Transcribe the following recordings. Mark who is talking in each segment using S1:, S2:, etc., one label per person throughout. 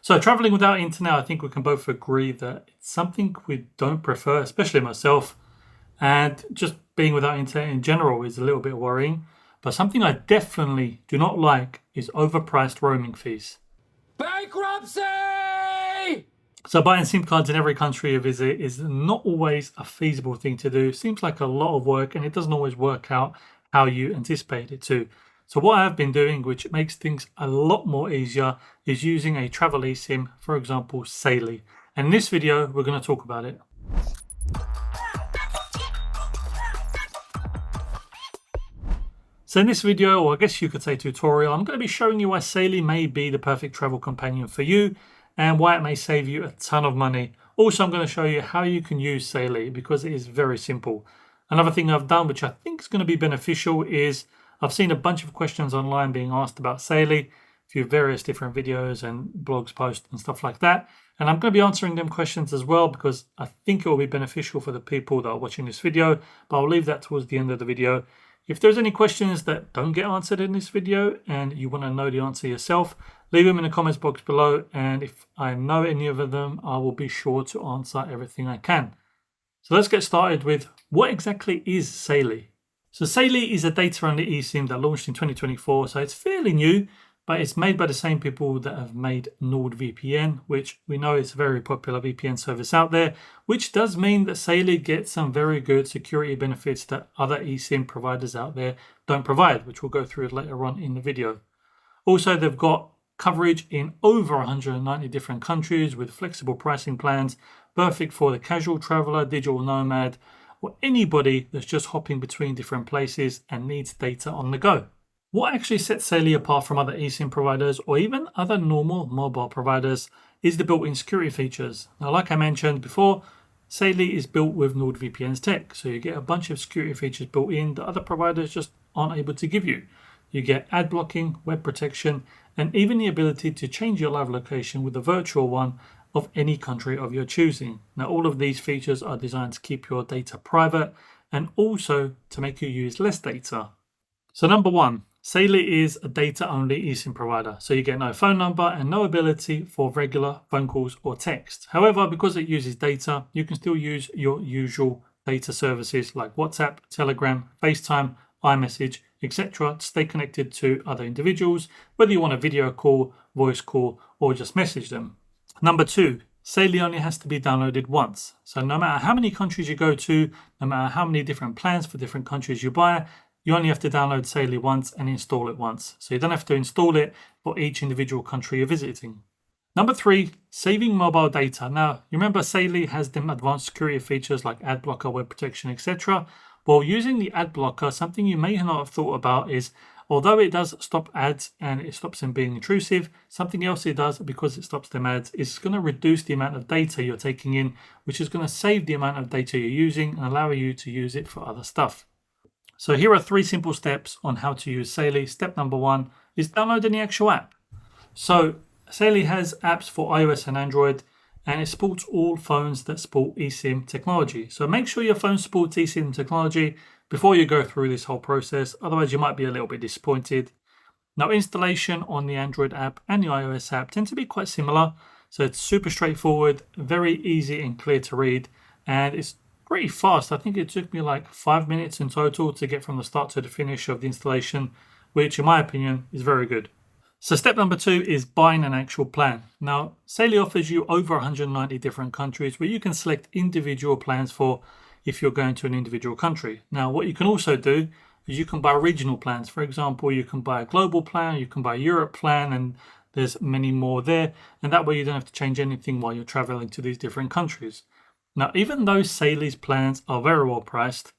S1: So traveling without internet, I think we can both agree that it's something we don't prefer, especially myself. And just being without internet in general is a little bit worrying. But something I definitely do not like is overpriced roaming fees.
S2: Bankruptcy!
S1: So buying SIM cards in every country you visit is not always a feasible thing to do. Seems like a lot of work and it doesn't always work out how you anticipate it to. So what I've been doing, which makes things a lot more easier, is using a travel eSIM, for example, Saily. And in this video, we're going to talk about it. So in this video, or I guess you could say tutorial, I'm going to be showing you why Saily may be the perfect travel companion for you and why it may save you a ton of money. Also, I'm going to show you how you can use Saily because it is very simple. Another thing I've done, which I think is going to be beneficial, is I've seen a bunch of questions online being asked about Saily through various different videos and blogs, posts and stuff like that. And I'm going to be answering them questions as well because I think it will be beneficial for the people that are watching this video, but I'll leave that towards the end of the video. If there's any questions that don't get answered in this video and you want to know the answer yourself, leave them in the comments box below, and if I know any of them, I will be sure to answer everything I can. So let's get started with what exactly is Saily. So Saily is a data-only eSIM that launched in 2024, so it's fairly new, but it's made by the same people that have made NordVPN, which we know is a very popular VPN service out there, which does mean that Saily gets some very good security benefits that other eSIM providers out there don't provide, which we'll go through later on in the video. Also, they've got coverage in over 190 different countries with flexible pricing plans, perfect for the casual traveler, digital nomad, or anybody that's just hopping between different places and needs data on the go. What actually sets Saily apart from other eSIM providers or even other normal mobile providers is the built-in security features. Now, like I mentioned before, Saily is built with NordVPN's tech, so you get a bunch of security features built in that other providers just aren't able to give you. You get ad blocking, web protection, and even the ability to change your live location with a virtual one of any country of your choosing. Now, all of these features are designed to keep your data private and also to make you use less data. So number one, Saily is a data-only eSIM provider, so you get no phone number and no ability for regular phone calls or text. However, because it uses data, you can still use your usual data services like WhatsApp, Telegram, FaceTime, iMessage, etc. to stay connected to other individuals, whether you want a video call, voice call, or just message them. Number two, Saily only has to be downloaded once. So no matter how many countries you go to, no matter how many different plans for different countries you buy, you only have to download Saily once and install it once. So you don't have to install it for each individual country you're visiting. Number three, saving mobile data. Now, you remember Saily has them advanced security features like ad blocker, web protection, etc. Well, using the ad blocker, something you may not have thought about is, although it does stop ads and it stops them being intrusive, something else it does because it stops them ads is going to reduce the amount of data you're taking in, which is going to save the amount of data you're using and allow you to use it for other stuff. So here are 3 simple steps on how to use Saily. Step number 1 is downloading the actual app. So Saily has apps for iOS and Android, and it supports all phones that support eSIM technology. So make sure your phone supports eSIM technology before you go through this whole process, otherwise you might be a little bit disappointed. Now, installation on the Android app and the iOS app tend to be quite similar, so it's super straightforward, very easy and clear to read, and it's pretty fast. I think it took me like 5 minutes in total to get from the start to the finish of the installation, which in my opinion is very good. So step number 2 is buying an actual plan. Now, Saily offers you over 190 different countries where you can select individual plans for if you're going to an individual country. Now, what you can also do is you can buy regional plans. For example, you can buy a global plan, you can buy a Europe plan, and there's many more there. And that way you don't have to change anything while you're traveling to these different countries. Now, even though Saily's plans are very well priced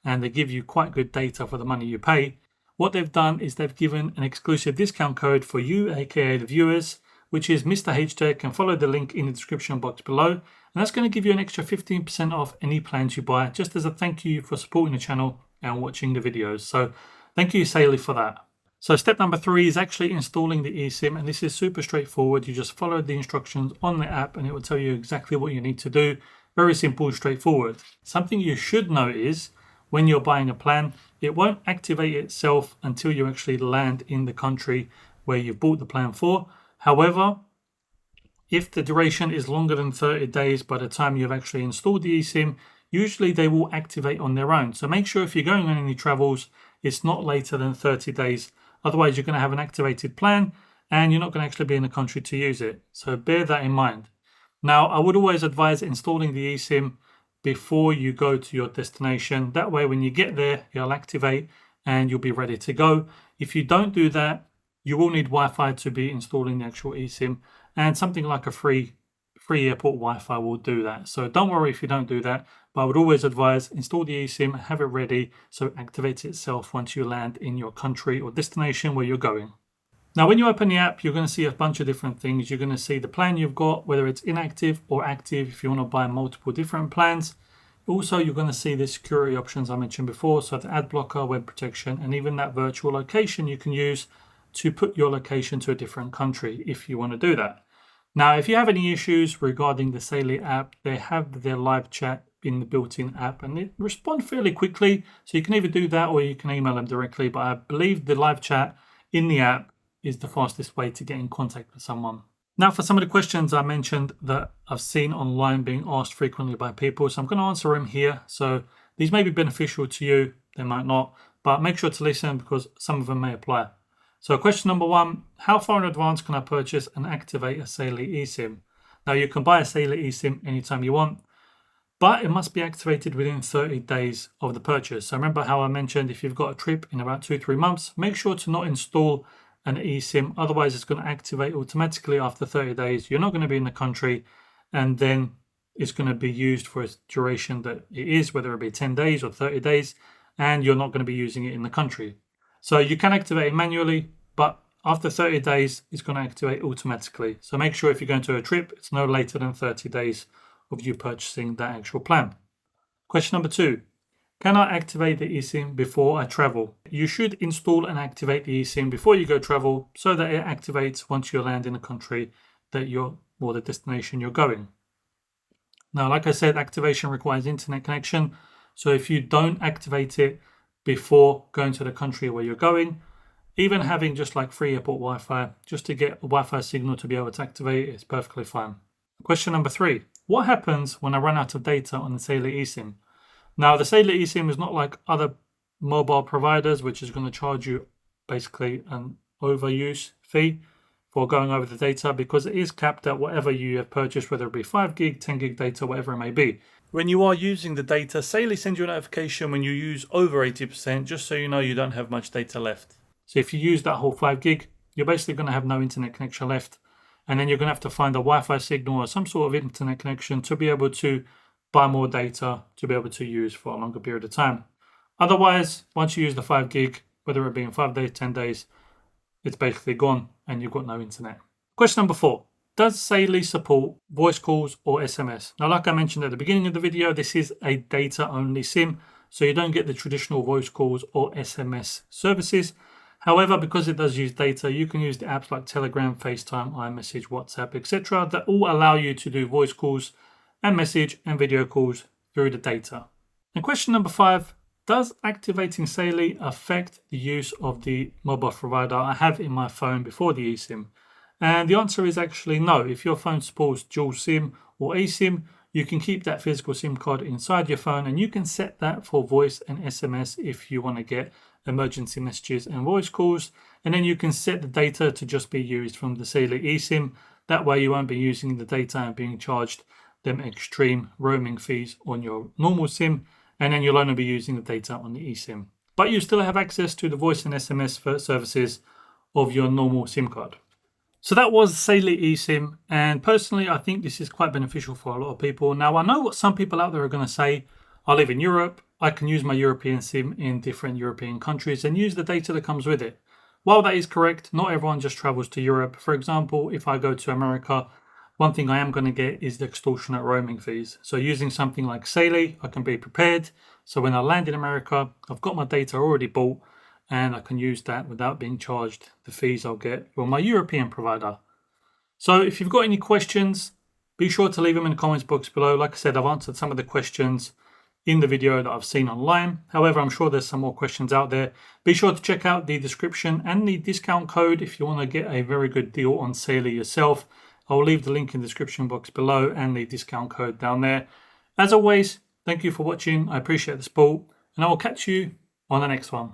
S1: and they give you quite good data for the money you pay, what they've done is they've given an exclusive discount code for you, aka the viewers, which is Mr. HTech, and follow the link in the description box below. And that's going to give you an extra 15% off any plans you buy, just as a thank you for supporting the channel and watching the videos. So thank you, Saily, for that. So step number 3 is actually installing the eSIM, and this is super straightforward. You just follow the instructions on the app and it will tell you exactly what you need to do. Very simple and straightforward. Something you should know is when you're buying a plan, it won't activate itself until you actually land in the country where you've bought the plan for. However, If the duration is longer than 30 days by the time you've actually installed the eSIM, usually they will activate on their own. So make sure if you're going on any travels, it's not later than 30 days. Otherwise, you're going to have an activated plan and you're not going to actually be in the country to use it. So bear that in mind. Now, I would always advise installing the eSIM before you go to your destination. That way, when you get there, it'll activate and you'll be ready to go. If you don't do that, you will need Wi-Fi to be installing the actual eSIM, and something like a free airport Wi-Fi will do that. So don't worry if you don't do that, but I would always advise install the eSIM, have it ready so it activates itself once you land in your country or destination where you're going. Now, when you open the app, you're going to see a bunch of different things. You're going to see the plan you've got, whether it's inactive or active, if you want to buy multiple different plans. Also, you're going to see the security options I mentioned before, so the ad blocker, web protection, and even that virtual location you can use to put your location to a different country if you want to do that. Now, if you have any issues regarding the Saily app, they have their live chat in the built-in app and they respond fairly quickly. So you can either do that or you can email them directly. But I believe the live chat in the app is the fastest way to get in contact with someone. Now, for some of the questions I mentioned that I've seen online being asked frequently by people, so I'm going to answer them here. So these may be beneficial to you, they might not, but make sure to listen because some of them may apply. So question number one, how far in advance can I purchase and activate a Saily eSIM? Now, you can buy a Saily eSIM anytime you want, but it must be activated within 30 days of the purchase. So remember how I mentioned if you've got a trip in about 2-3 months, make sure to not install an eSIM. Otherwise, it's going to activate automatically after 30 days. You're not going to be in the country, and then it's going to be used for a duration that it is, whether it be 10 days or 30 days, and you're not going to be using it in the country. So you can activate it manually, but after 30 days, it's going to activate automatically. So make sure if you're going to a trip, it's no later than 30 days of you purchasing that actual plan. Question number two, can I activate the eSIM before I travel? You should install and activate the eSIM before you go travel so that it activates once you land in the country that you're, or the destination you're going. Now, like I said, activation requires internet connection. So if you don't activate it before going to the country where you're going, even having just like free airport Wi-Fi, just to get a Wi-Fi signal to be able to activate it is perfectly fine. Question number three, what happens when I run out of data on the Saily eSIM? Now, the Saily eSIM is not like other mobile providers, which is going to charge you basically an overuse fee for going over the data, because it is capped at whatever you have purchased, whether it be 5 gig, 10 gig data, whatever it may be. When you are using the data, Saily sends you a notification when you use over 80%, just so you know you don't have much data left. So if you use that whole 5 gig, you're basically going to have no internet connection left. And then you're going to have to find a Wi-Fi signal or some sort of internet connection to be able to buy more data to be able to use for a longer period of time. Otherwise, once you use the 5 gig, whether it be in 5 days, 10 days, it's basically gone and you've got no internet. Question number four, does Saily support voice calls or SMS? Now, like I mentioned at the beginning of the video, this is a data-only SIM, so you don't get the traditional voice calls or SMS services. However, because it does use data, you can use the apps like Telegram, FaceTime, iMessage, WhatsApp, etc. that all allow you to do voice calls and message and video calls through the data. And question number five, does activating Saily affect the use of the mobile provider I have in my phone before the eSIM? And the answer is actually no. If your phone supports dual SIM or eSIM, you can keep that physical SIM card inside your phone and you can set that for voice and SMS if you want to get emergency messages and voice calls. And then you can set the data to just be used from the Saily eSIM. That way you won't be using the data and being charged them extreme roaming fees on your normal SIM. And then you'll only be using the data on the eSIM. But you still have access to the voice and SMS services of your normal SIM card. So that was Saily eSIM, and personally I think this is quite beneficial for a lot of people. Now, I know what some people out there are going to say. I live in Europe, I can use my European SIM in different European countries and use the data that comes with it. While that is correct, not everyone just travels to Europe. For example, if I go to America, one thing I am going to get is the extortionate roaming fees. So using something like Saily, I can be prepared. So when I land in America, I've got my data already bought and I can use that without being charged the fees I'll get from my European provider. So if you've got any questions, be sure to leave them in the comments box below. Like I said, I've answered some of the questions in the video that I've seen online. However, I'm sure there's some more questions out there. Be sure to check out the description and the discount code if you want to get a very good deal on Saily yourself. I'll leave the link in the description box below and the discount code down there. As always, thank you for watching. I appreciate the support, and I will catch you on the next one.